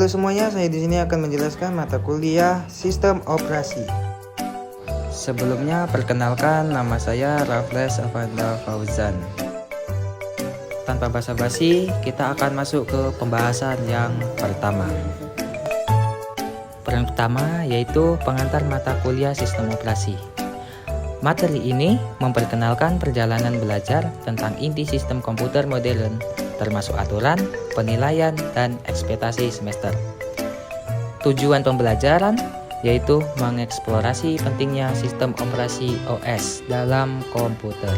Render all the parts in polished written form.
Halo semuanya, saya di sini akan menjelaskan mata kuliah Sistem Operasi. Sebelumnya, perkenalkan nama saya Raffles Avanda Fauzan. Tanpa basa-basi, kita akan masuk ke pembahasan yang pertama. Yang pertama yaitu pengantar mata kuliah Sistem Operasi. Materi ini memperkenalkan perjalanan belajar tentang inti sistem komputer modern, termasuk aturan, penilaian, dan ekspektasi semester. Tujuan pembelajaran yaitu mengeksplorasi pentingnya sistem operasi OS dalam komputer.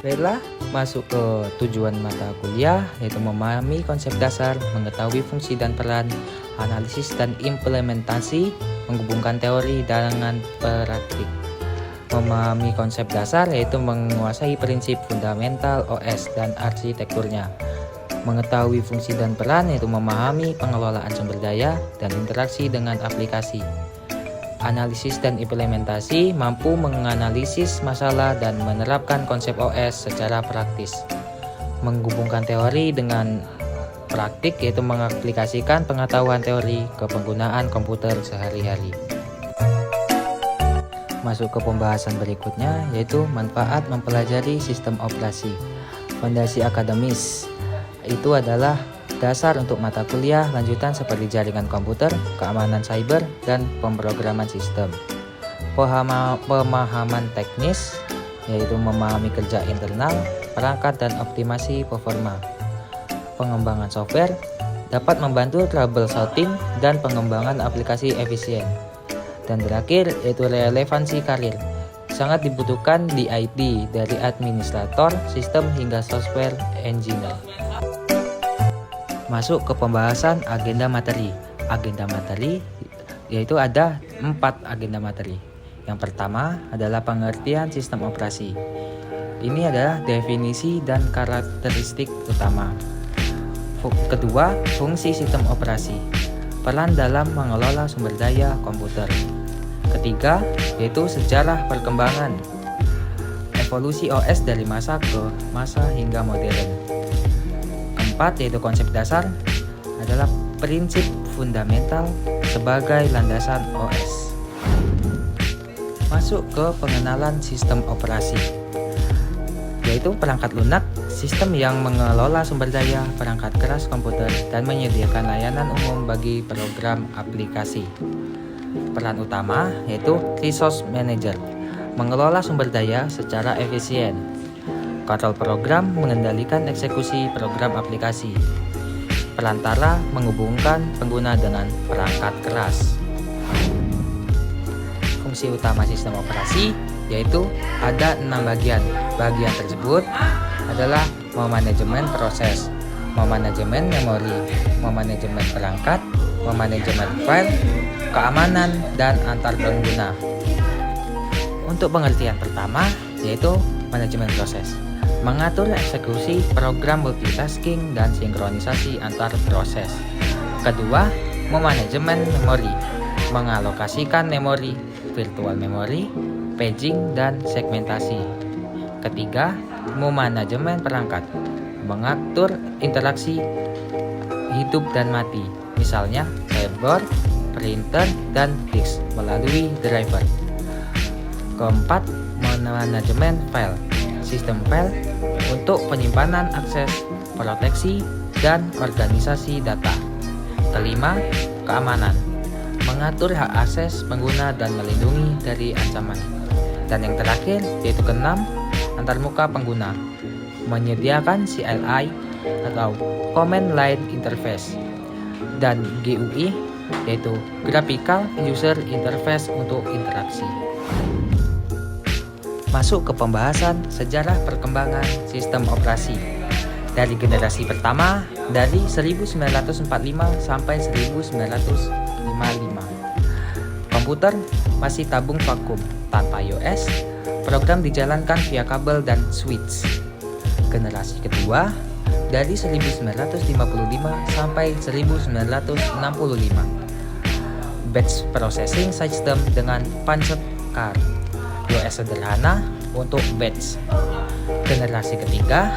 Baiklah, masuk ke tujuan mata kuliah yaitu memahami konsep dasar, mengetahui fungsi dan peran, analisis dan implementasi, menghubungkan teori dengan praktik. Memahami konsep dasar yaitu menguasai prinsip fundamental OS dan arsitekturnya. Mengetahui fungsi dan peran yaitu memahami pengelolaan sumber daya dan interaksi dengan aplikasi. Analisis dan implementasi mampu menganalisis masalah dan menerapkan konsep OS secara praktis. Menghubungkan teori dengan praktik yaitu mengaplikasikan pengetahuan teori ke penggunaan komputer sehari-hari. Masuk ke pembahasan berikutnya yaitu manfaat mempelajari sistem operasi. Fondasi akademis itu adalah dasar untuk mata kuliah lanjutan seperti jaringan komputer, keamanan cyber, dan pemrograman sistem. Pemahaman teknis yaitu memahami kerja internal, perangkat, dan optimasi performa. Pengembangan software dapat membantu troubleshooting dan pengembangan aplikasi efisien. Dan terakhir yaitu relevansi karir. Sangat dibutuhkan di IT dari administrator, sistem hingga software engineer. Masuk ke pembahasan agenda materi. Agenda materi yaitu ada 4 agenda materi. Yang pertama adalah pengertian sistem operasi. Ini adalah definisi dan karakteristik utama. Kedua, fungsi sistem operasi. Peran dalam mengelola sumber daya komputer. Ketiga, yaitu sejarah perkembangan. Evolusi OS dari masa ke masa hingga modern. Keempat, yaitu konsep dasar adalah prinsip fundamental sebagai landasan OS. Masuk ke pengenalan sistem operasi, yaitu perangkat lunak, sistem yang mengelola sumber daya perangkat keras komputer dan menyediakan layanan umum bagi program aplikasi. Peran utama yaitu resource manager, mengelola sumber daya secara efisien. Control program mengendalikan eksekusi program aplikasi. Perantara menghubungkan pengguna dengan perangkat keras. Fungsi utama sistem operasi yaitu ada 6 bagian. Bagian tersebut adalah memanajemen proses, memanajemen memori, memanajemen perangkat, memanajemen file, keamanan, dan antar pengguna. Untuk pengertian pertama yaitu manajemen proses, mengatur eksekusi program multitasking dan sinkronisasi antar proses. Kedua, memanajemen memori, mengalokasikan memori, virtual memory, paging, dan segmentasi. Ketiga, memanajemen perangkat, mengatur interaksi hidup dan mati, misalnya keyboard, printer, dan disk melalui driver. Keempat, manajemen file, sistem file untuk penyimpanan akses, proteksi, dan organisasi data. Kelima, keamanan, mengatur hak akses pengguna dan melindungi dari ancaman. Dan yang terakhir yaitu keenam, antarmuka pengguna, menyediakan CLI atau Command Line Interface, dan GUI yaitu Graphical User Interface untuk interaksi. Masuk ke pembahasan sejarah perkembangan sistem operasi. Dari generasi pertama dari 1945 sampai 1955. Komputer masih tabung vakum tanpa iOS, program dijalankan via kabel dan switch. Generasi kedua dari 1955 sampai 1965. Batch processing system dengan punch card, iOS sederhana untuk batch. Generasi ketiga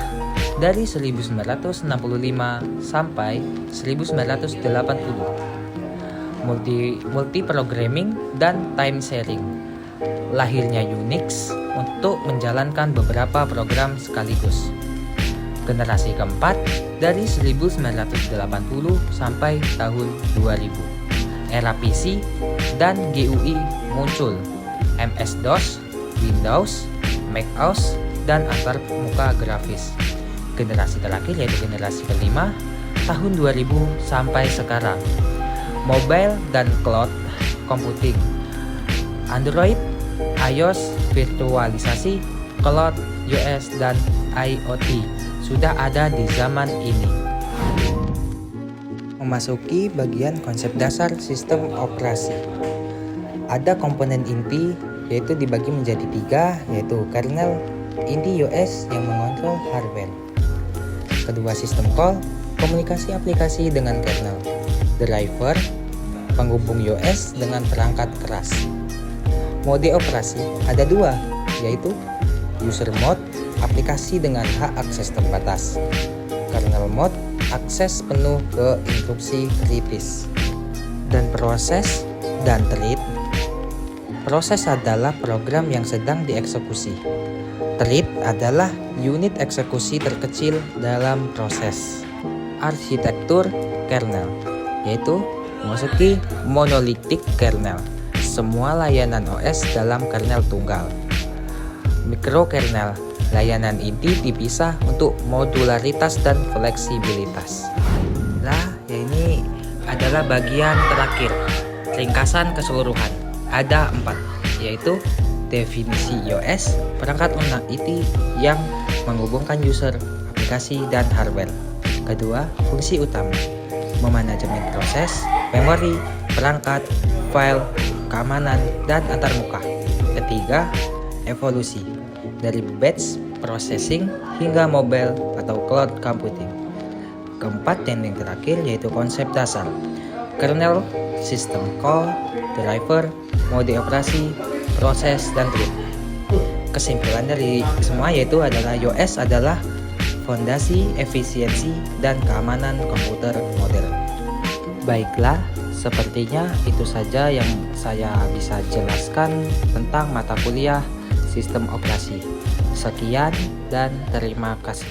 dari 1965 sampai 1980. Multi-programming dan time sharing. Lahirnya Unix untuk menjalankan beberapa program sekaligus. Generasi keempat dari 1980 sampai tahun 2000. Era PC dan GUI muncul. MS-DOS, Windows, Mac OS, dan antarmuka grafis. Generasi terakhir yaitu generasi kelima tahun 2000 sampai sekarang. Mobile dan cloud computing. Android, iOS, virtualisasi, cloud, US, dan IoT sudah ada di zaman ini. Memasuki bagian konsep dasar sistem operasi. Ada komponen inti yaitu dibagi menjadi 3, yaitu kernel, inti OS yang mengontrol hardware. Kedua, sistem call, komunikasi aplikasi dengan kernel. Driver, penghubung OS dengan perangkat keras. Mode operasi ada 2, yaitu user mode, aplikasi dengan hak akses terbatas. Kernel mode, akses penuh ke instruksi kritis. Dan proses dan thread. Proses adalah program yang sedang dieksekusi. Thread adalah unit eksekusi terkecil dalam proses. Arsitektur kernel, yaitu memasuki monolithic kernel, semua layanan OS dalam kernel tunggal. Mikrokernel, layanan inti dipisah untuk modularitas dan fleksibilitas. Ya ini adalah bagian terakhir, ringkasan keseluruhan. Ada 4, yaitu definisi OS, perangkat lunak IT yang menghubungkan user, aplikasi, dan hardware. Kedua, fungsi utama, memanajemen proses, memori, perangkat, file, keamanan, dan antarmuka. Ketiga, evolusi, dari batch processing hingga mobile atau cloud computing. Keempat dan yang terakhir yaitu konsep dasar, kernel, system call, driver, mode operasi, proses, dan thread. Kesimpulan dari semua yaitu adalah OS adalah fondasi efisiensi dan keamanan komputer modern. Baiklah, sepertinya itu saja yang saya bisa jelaskan tentang mata kuliah sistem operasi. Sekian dan terima kasih.